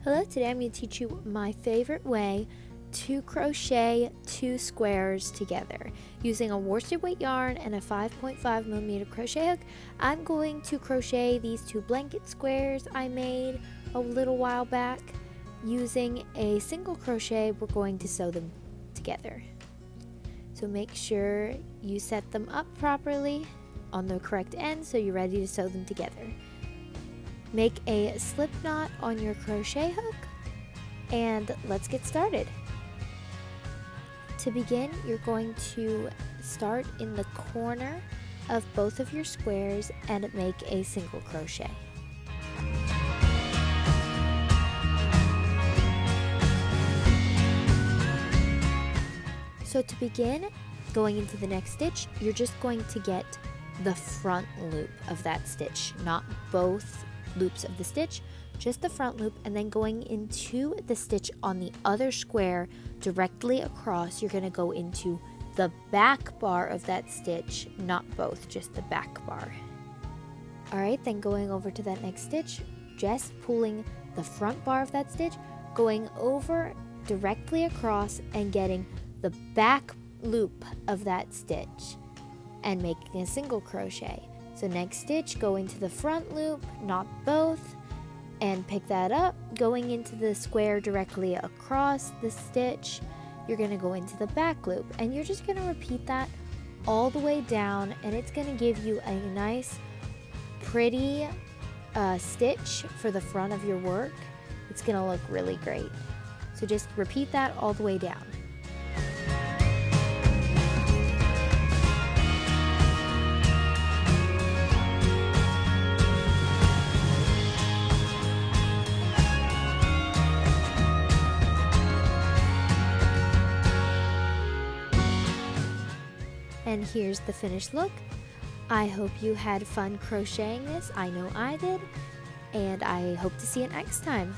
Hello, today I'm going to teach you my favorite way to crochet two squares together. Using a worsted weight yarn and a 5.5mm crochet hook, I'm going to crochet these two blanket squares I made a little while back. Using a single crochet, we're going to sew them together. So make sure you set them up properly on the correct end so you're ready to sew them together. Make a slip knot on your crochet hook and let's get started. To begin, you're going to start in the corner of both of your squares and make a single crochet. So to begin, going into the next stitch, you're just going to get the front loop of that stitch, not both loops of the stitch, just the front loop, and then going into the stitch on the other square directly across, you're going to go into the back bar of that stitch, not both, just the back bar. Alright, then going over to that next stitch, just pulling the front bar of that stitch, going over directly across and getting the back loop of that stitch and making a single crochet. So next stitch, go into the front loop, not both, and pick that up. Going into the square directly across the stitch, you're going to go into the back loop, and you're just going to repeat that all the way down, and it's going to give you a nice, pretty stitch for the front of your work. It's going to look really great. So just repeat that all the way down. And here's the finished look. I hope you had fun crocheting this. I know I did. And I hope to see you next time.